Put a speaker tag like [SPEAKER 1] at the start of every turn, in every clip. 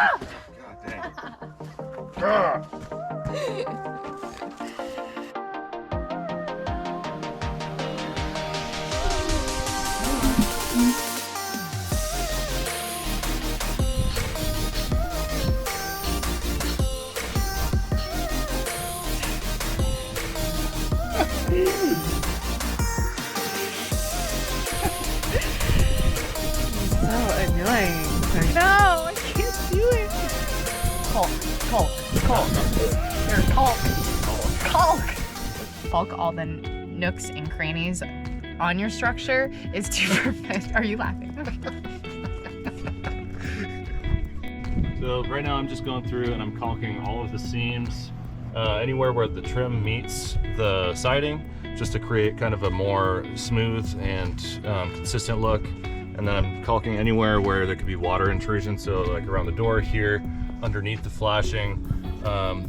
[SPEAKER 1] dang.
[SPEAKER 2] So annoying. No, I can't do it. Caulk. Here, caulk all the nooks and crannies on your structure is to prevent. Are you laughing?
[SPEAKER 1] So right now I'm just going through and I'm caulking all of the seams, anywhere where the trim meets the siding, just to create kind of a more smooth and consistent look. And then I'm caulking anywhere where there could be water intrusion, so like around the door here, underneath the flashing.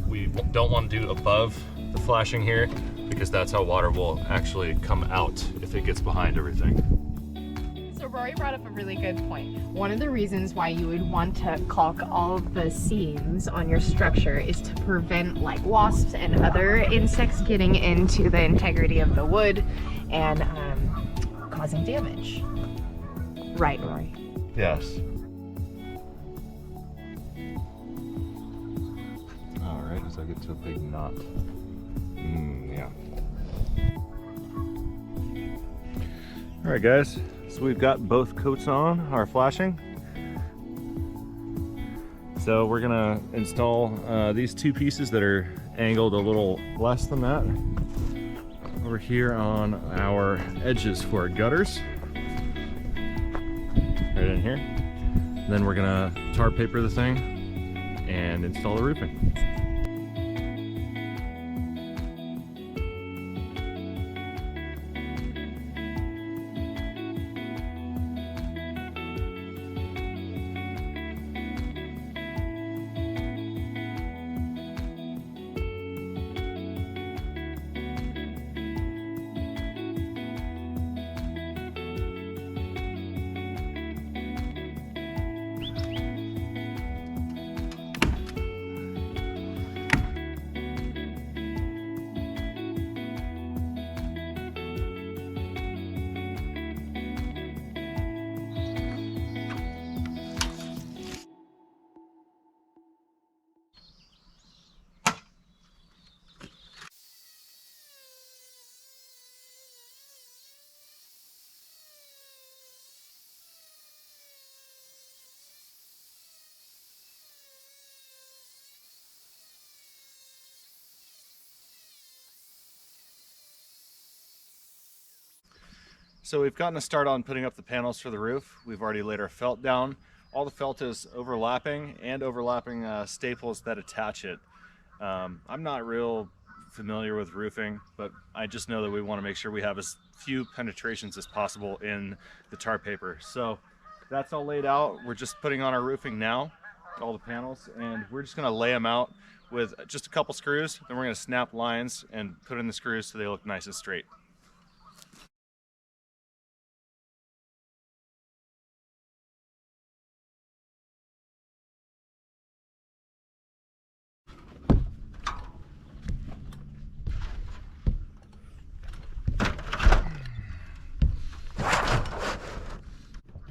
[SPEAKER 1] We don't want to do above the flashing here because that's how water will actually come out if it gets behind everything.
[SPEAKER 2] So Rory brought up a really good point. One of the reasons why you would want to caulk all of the seams on your structure is to prevent like wasps and other insects getting into the integrity of the wood and causing damage. Right, Rory?
[SPEAKER 1] Yes. All right, as I get to a big knot. Yeah. All right, guys. So we've got both coats on our flashing. So we're gonna install these two pieces that are angled a little less than that over here on our edges for our gutters. Right in here. And then we're gonna tar paper the thing and install the roofing. So we've gotten a start on putting up the panels for the roof. We've already laid our felt down. All the felt is overlapping staples that attach it. I'm not real familiar with roofing, but I just know that we want to make sure we have as few penetrations as possible in the tar paper. So that's all laid out. We're just putting on our roofing now, all the panels, and we're just going to lay them out with just a couple screws. Then we're going to snap lines and put in the screws so they look nice and straight.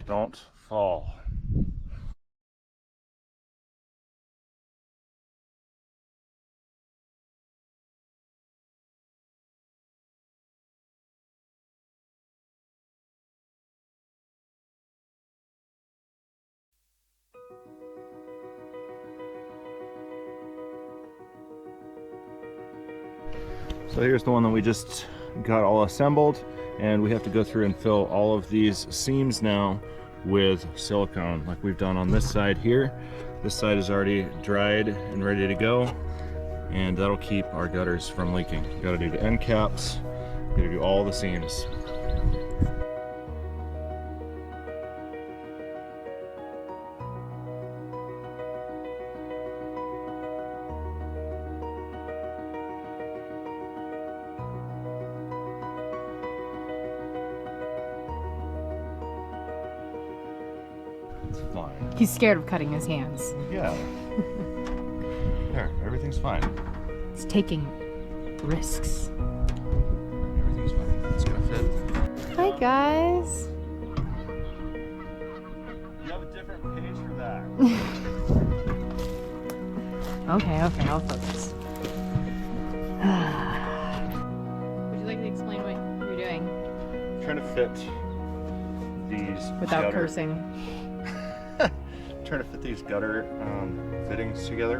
[SPEAKER 1] Don't fall. So here's the one that we just got all assembled, and we have to go through and fill all of these seams now with silicone like we've done on this side here. This side is already dried and ready to go, and that'll keep our gutters from leaking. Got to do the end caps, got to do all the seams. It's fine.
[SPEAKER 2] He's scared of cutting his hands.
[SPEAKER 1] Yeah. There, everything's fine.
[SPEAKER 2] He's taking risks.
[SPEAKER 1] Everything's fine. It's gonna fit.
[SPEAKER 2] Hi guys.
[SPEAKER 1] You have a different page for that.
[SPEAKER 2] Okay, I'll focus. Would you like to explain what you're doing?
[SPEAKER 1] I'm trying to fit these
[SPEAKER 2] Without
[SPEAKER 1] gutter,
[SPEAKER 2] cursing.
[SPEAKER 1] trying to fit these gutter fittings together,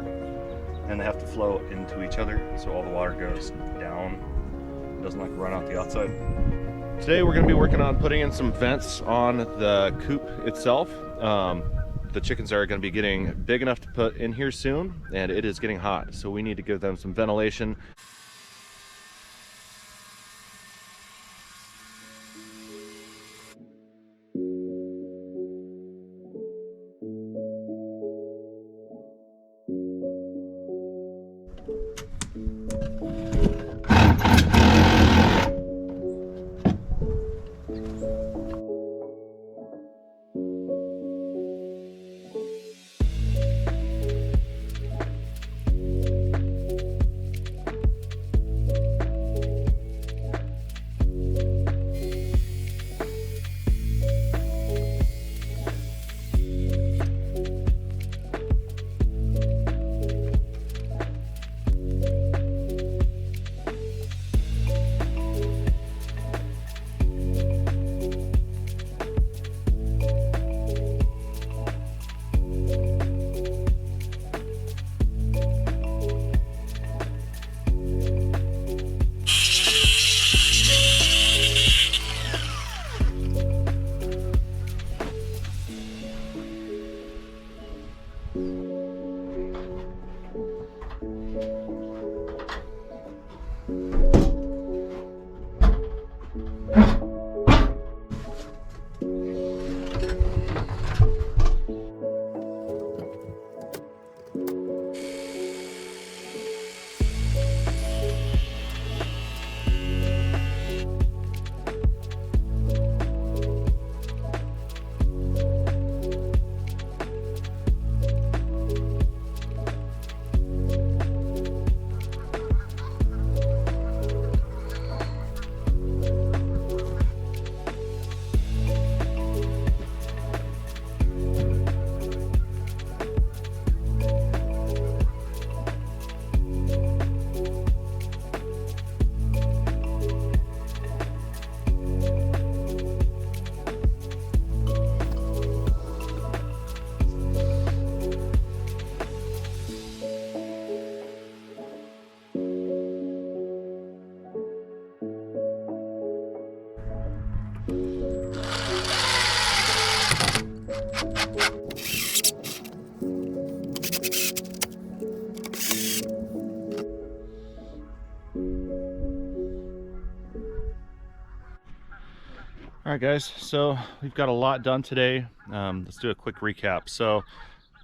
[SPEAKER 1] and they have to flow into each other, so all the water goes down. It doesn't like run out the outside. Today we're going to be working on putting in some vents on the coop itself. The chickens are going to be getting big enough to put in here soon, and it is getting hot, so we need to give them some ventilation. All right, guys, so we've got a lot done today. Let's do a quick recap. So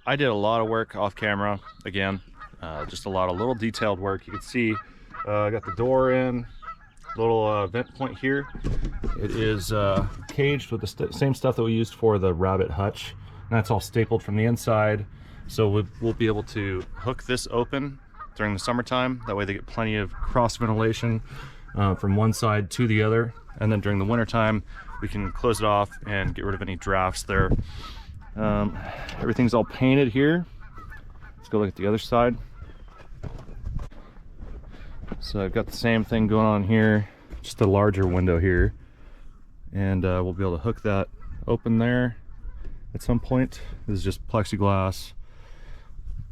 [SPEAKER 1] I did a lot of work off camera again, just a lot of little detailed work. You can see I got the door in, little vent point here. It is caged with the same stuff that we used for the rabbit hutch, and that's all stapled from the inside. So we'll be able to hook this open during the summertime. That way they get plenty of cross ventilation from one side to the other. And then during the wintertime, we can close it off and get rid of any drafts there. Everything's all painted here. Let's go look at the other side. So I've got the same thing going on here, just a larger window here. And we'll be able to hook that open there at some point. This is just plexiglass.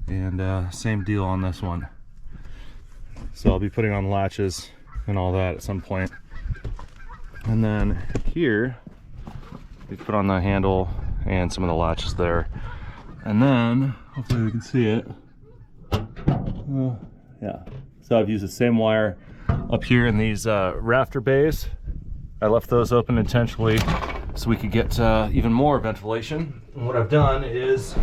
[SPEAKER 1] And same deal on this one. So I'll be putting on latches and all that at some point. And then here, we put on the handle and some of the latches there. And then, hopefully we can see it. Yeah, so I've used the same wire up here in these rafter bays. I left those open intentionally so we could get even more ventilation. And what I've done is,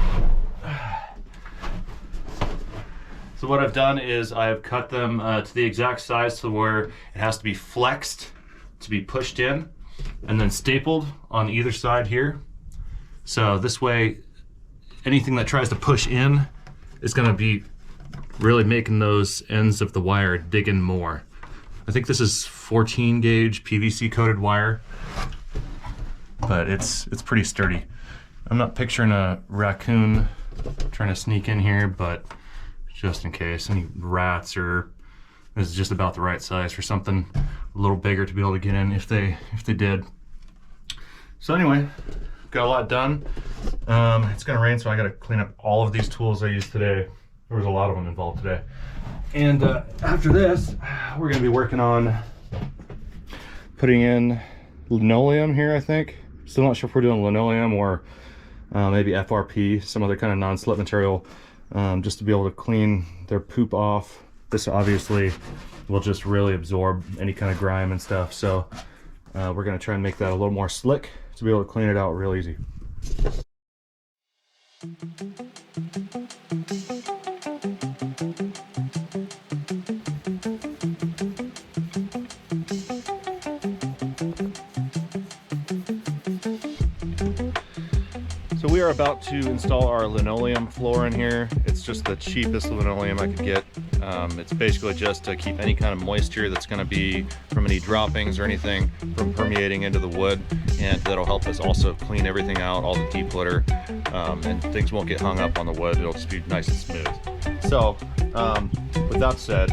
[SPEAKER 1] I've cut them to the exact size to where it has to be flexed to be pushed in, and then stapled on either side here. So this way anything that tries to push in is gonna be really making those ends of the wire dig in more. I think this is 14 gauge PVC coated wire, but it's pretty sturdy. I'm not picturing a raccoon trying to sneak in here, but just in case any rats, or this is just about the right size for something a little bigger to be able to get in if they did. So anyway, got a lot done. It's gonna rain, so I gotta clean up all of these tools I used today. There was a lot of them involved today. And after this, we're gonna be working on putting in linoleum here, I think. Still not sure if we're doing linoleum or maybe FRP, some other kind of non-slip material, just to be able to clean their poop off. This obviously will just really absorb any kind of grime and stuff. So we're gonna try and make that a little more slick to be able to clean it out real easy. So we are about to install our linoleum floor in here. It's just the cheapest linoleum I could get. It's basically just to keep any kind of moisture that's going to be from any droppings or anything from permeating into the wood, and that'll help us also clean everything out, all the deep litter, and things won't get hung up on the wood. It'll just be nice and smooth. So with that said,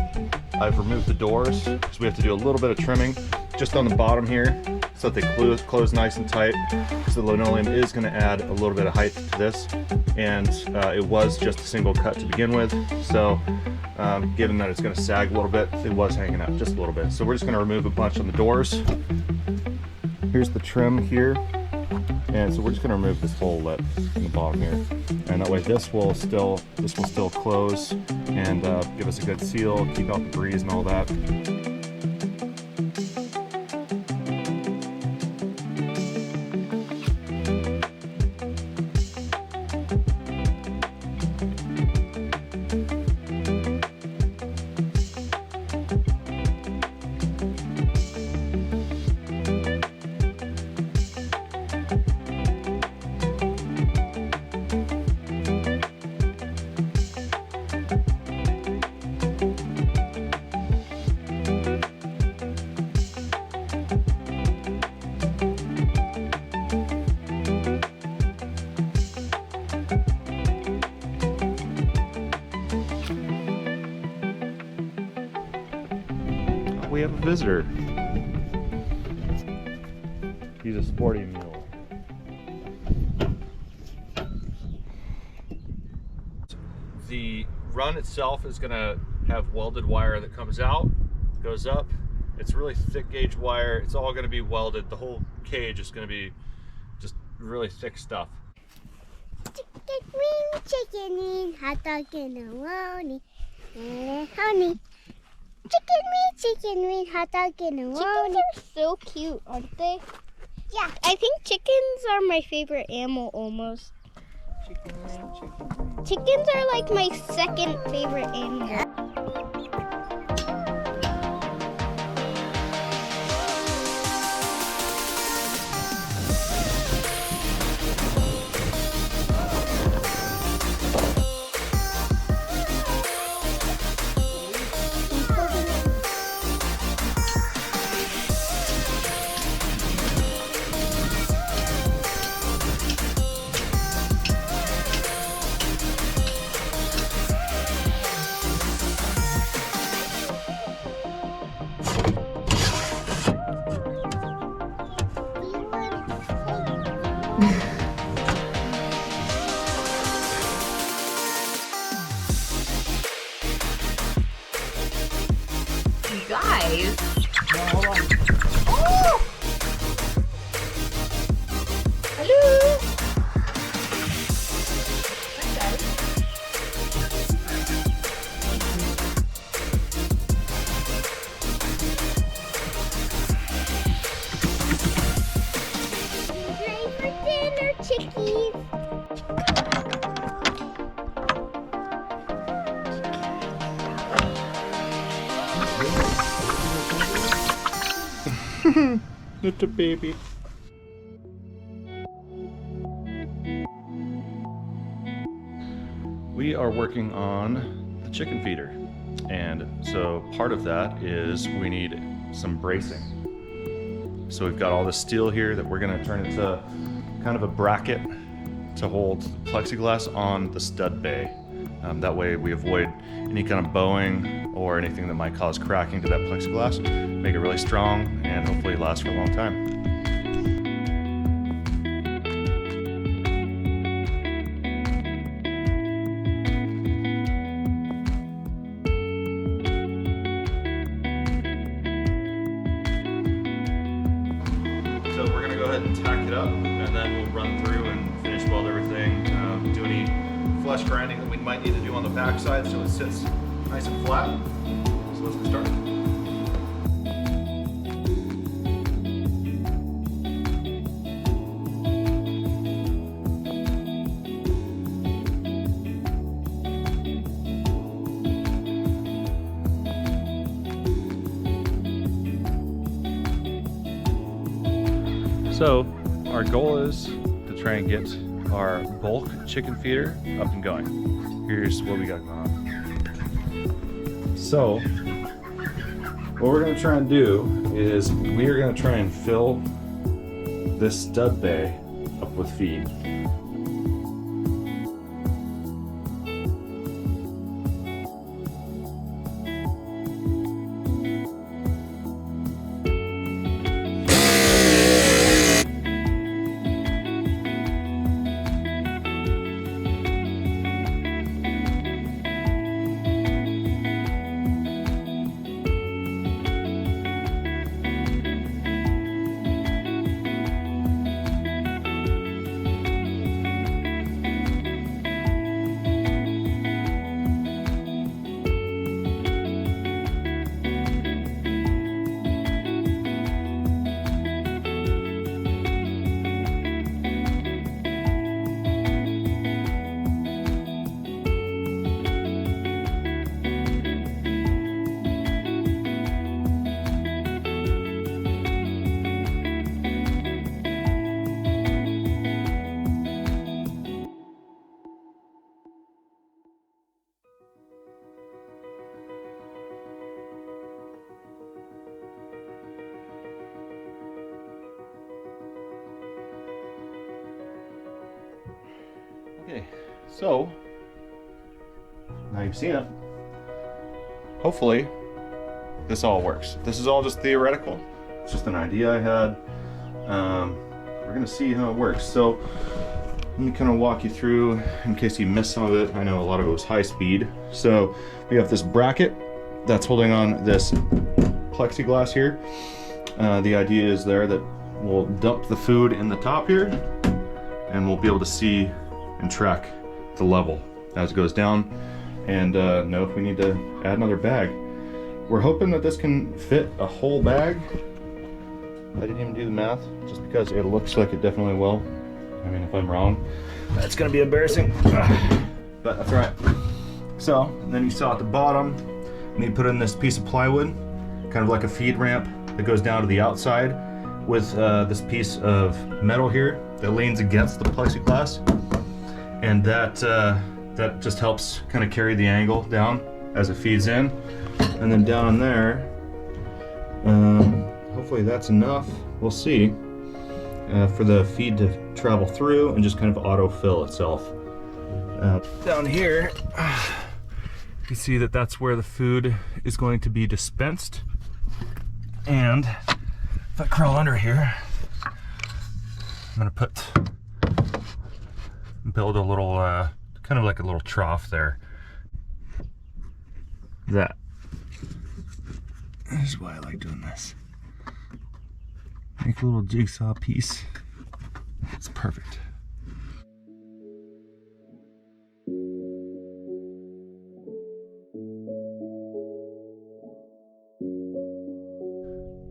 [SPEAKER 1] I've removed the doors because we have to do a little bit of trimming just on the bottom here so that they close nice and tight, because the linoleum is going to add a little bit of height to this, and it was just a single cut to begin with. So given that it's going to sag a little bit, it was hanging out just a little bit. So we're just going to remove a bunch on the doors. Here's the trim here, and so we're just going to remove this whole lip in the bottom here, and that way this will still close and give us a good seal, keep out the breeze and all that. We have a visitor. He's a sporty mule. The run itself is going to have welded wire that comes out, goes up. It's really thick gauge wire. It's all going to be welded. The whole cage is going to be just really thick stuff.
[SPEAKER 3] Chicken wing, hot dog in a honey, honey. Chicken wing, hot dog in a
[SPEAKER 4] Chickens are so cute, aren't they?
[SPEAKER 3] Yeah.
[SPEAKER 4] I think chickens are my favorite animal almost. Chickens are like my second favorite animal.
[SPEAKER 2] Guys.
[SPEAKER 4] Oh! Hello!
[SPEAKER 3] Ready for dinner, chickies.
[SPEAKER 1] Little baby. We are working on the chicken feeder. And so part of that is we need some bracing. So we've got all this steel here that we're gonna turn into kind of a bracket to hold plexiglass on the stud bay. That way we avoid any kind of bowing or anything that might cause cracking to that plexiglass. Make it really strong and hopefully last for a long time. So we're gonna go ahead and tack it up, and then we'll run through and finish weld everything, do any flush grinding that we might need to do on the back side so it sits nice and flat. So let's get started. So our goal is to try and get our bulk chicken feeder up and going. Here's what we got going on. So what we're going to try and do is we are going to try and fill this stud bay up with feed. Okay, so now you've seen it. Hopefully this all works. This is all just theoretical. It's just an idea I had. We're gonna see how it works. So let me kind of walk you through in case you missed some of it. I know a lot of it was high speed. So we have this bracket that's holding on this plexiglass here. The idea is there that we'll dump the food in the top here and we'll be able to see and track the level as it goes down and know if we need to add another bag. We're hoping that this can fit a whole bag. I didn't even do the math just because it looks like it definitely will. I mean, if I'm wrong, that's gonna be embarrassing, but that's all right. So, and then you saw at the bottom, we put in this piece of plywood, kind of like a feed ramp that goes down to the outside with this piece of metal here that leans against the plexiglass. And that just helps kind of carry the angle down as it feeds in. And then down there, hopefully that's enough, we'll see, for the feed to travel through and just kind of auto-fill itself. Down here, you see that that's where the food is going to be dispensed. And if I crawl under here, I'm gonna build a little, kind of like a little trough there. That is why I like doing this. Make a little jigsaw piece. It's perfect.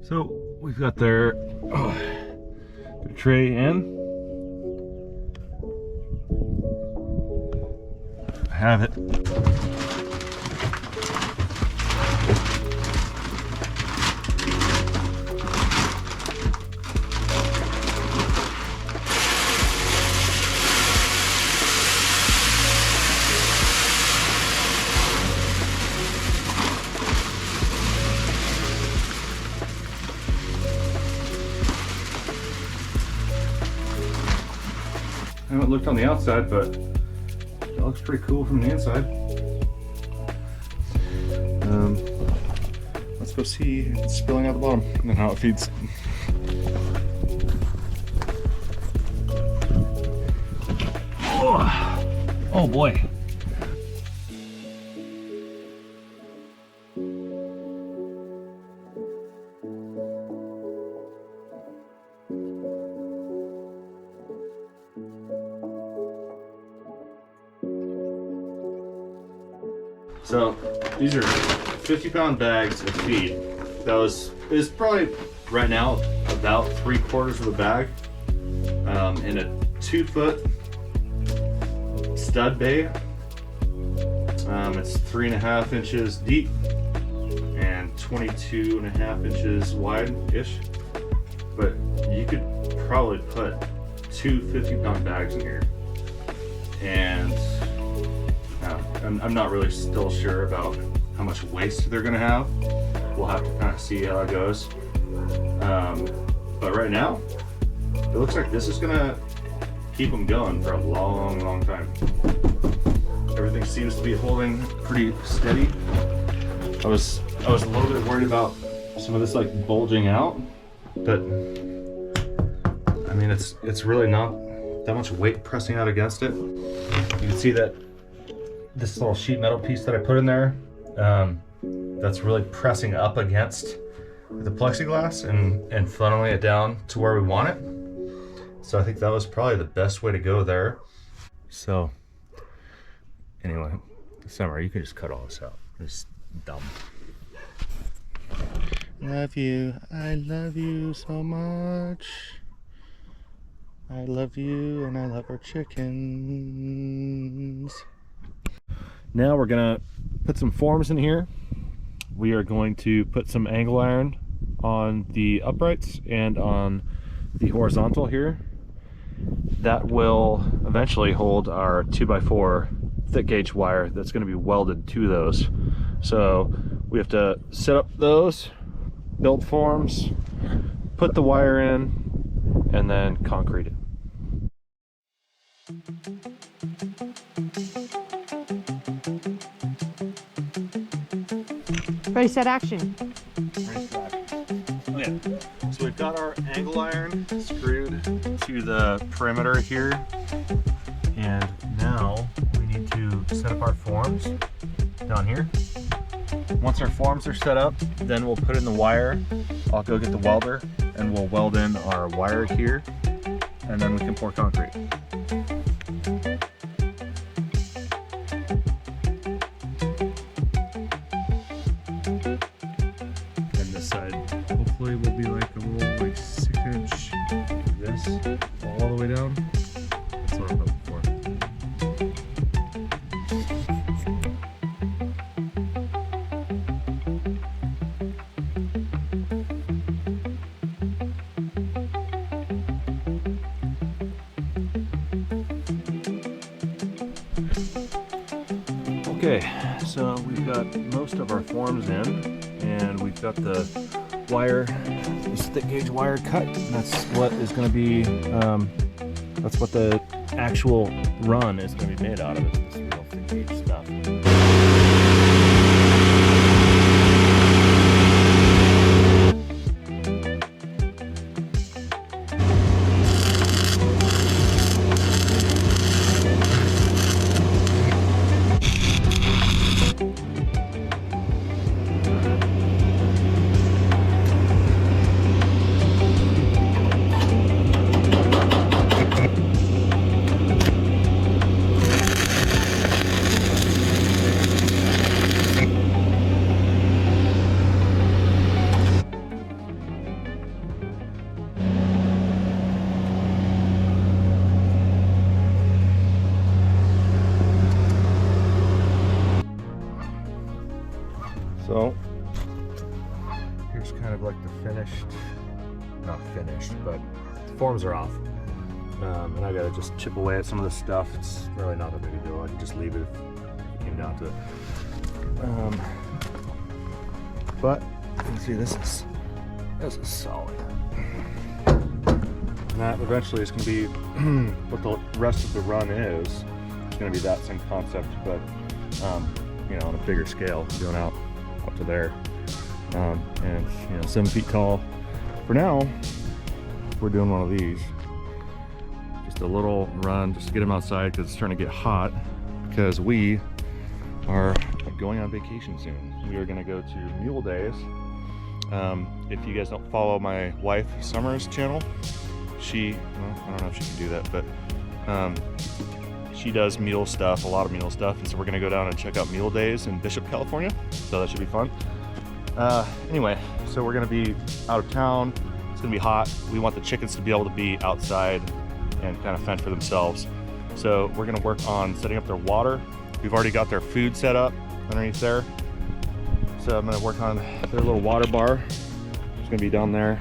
[SPEAKER 1] So we've got their tray in. I have it. I haven't looked on the outside, but it looks pretty cool from the inside. Let's go see if it's spilling out the bottom and how it feeds. Oh boy. So these are 50-pound bags of feed. Is probably right now about 3/4 of the bag in a 2-foot stud bay. It's 3.5 inches deep and 22.5 inches wide-ish. But you could probably put 2 50-pound bags in here. And I'm not really still sure about how much waste they're gonna have. We'll have to kind of see how it goes. But right now, it looks like this is gonna keep them going for a long, long time. Everything seems to be holding pretty steady. I was a little bit worried about some of this like bulging out, but I mean it's really not that much weight pressing out against it. You can see that this little sheet metal piece that I put in there, that's really pressing up against the plexiglass and funneling it down to where we want it. So I think that was probably the best way to go there. So anyway, Summer, you can just cut all this out. It's dumb. Love you. I love you so much. I love you and I love our chickens. Now we're gonna put some forms in here. We are going to put some angle iron on the uprights and on the horizontal here. That will eventually hold our 2x4 thick gauge wire that's going to be welded to those. So we have to set up those, build forms, put the wire in, and then concrete it.
[SPEAKER 2] Ready, set, action.
[SPEAKER 1] Okay, so we've got our angle iron screwed to the perimeter here, and now we need to set up our forms down here. Once our forms are set up, then we'll put in the wire. I'll go get the welder and we'll weld in our wire here, and then we can pour concrete. Hopefully will be like a little like 6-inch this all the way down. That's what I'm hoping for. Okay, so we've got most of our forms in, and we've got the wire, this thick gauge wire cut. That's what is going to be, that's what the actual run is going to be made out of. It's this real thick gauge stuff. So here's kind of like the finished, not finished, but the forms are off. And I gotta just chip away at some of the stuff. It's really not a big deal. I can just leave it if it came down to it. But you can see this is solid. And that eventually is going to be what the rest of the run is. It's going to be that same concept, but you know, on a bigger scale, going out up to there, and you know, 7 feet tall. For now, we're doing one of these. Just a little run, just to get him outside because it's starting to get hot. Because we are going on vacation soon. We are going to go to Mule Days. If you guys don't follow my wife Summer's channel, well, I don't know if she can do that, but she does mule stuff, a lot of mule stuff, and so we're gonna go down and check out Mule Days in Bishop, California. So that should be fun. Anyway, so we're gonna be out of town. It's gonna be hot. We want the chickens to be able to be outside and kind of fend for themselves. So we're gonna work on setting up their water. We've already got their food set up underneath there. So I'm gonna work on their little water bar. It's gonna be down there.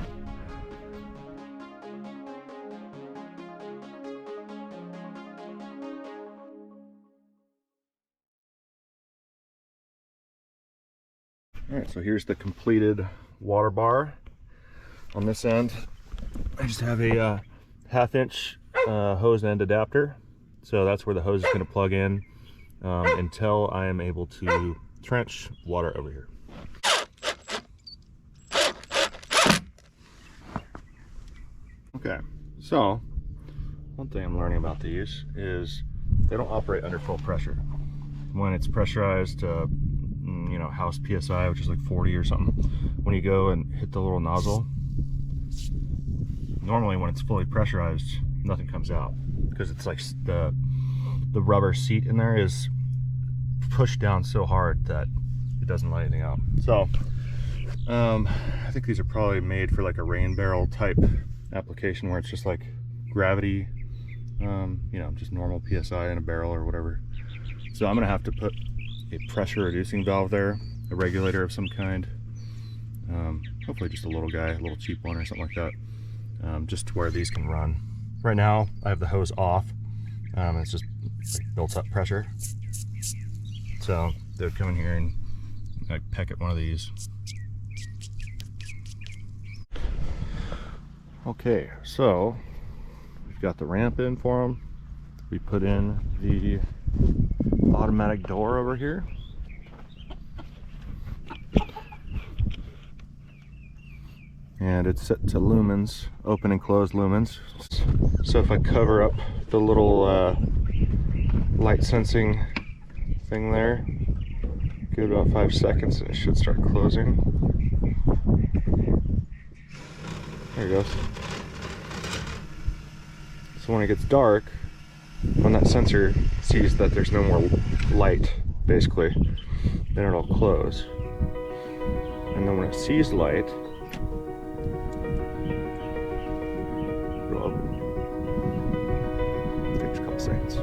[SPEAKER 1] All right, so here's the completed water bar. On this end, I just have a 1/2 inch hose end adapter. So that's where the hose is going to plug in until I am able to trench water over here. Okay, so one thing I'm learning about these is they don't operate under full pressure. When it's pressurized, you know, house PSI, which is like 40 or something, when you go and hit the little nozzle, normally when it's fully pressurized, nothing comes out because it's like the rubber seat in there is pushed down so hard that it doesn't let anything out. So I think these are probably made for like a rain barrel type application where it's just like gravity, you know, just normal PSI in a barrel or whatever. So I'm gonna have to put a pressure reducing valve there, a regulator of some kind, hopefully just a little guy, a little cheap one or something like that, just to where these can run. Right now I have the hose off, it's just like built up pressure, so they would come in here and like peck at one of these. Okay, so we've got the ramp in for them. We put in the automatic door over here. And it's set to lumens, open and closed lumens. So if I cover up the little light sensing thing there, give it about 5 seconds and it should start closing. There it goes. So when it gets dark, when that sensor sees that there's no more light, basically, then it'll close. And then when it sees light, it'll open. It takes a couple seconds.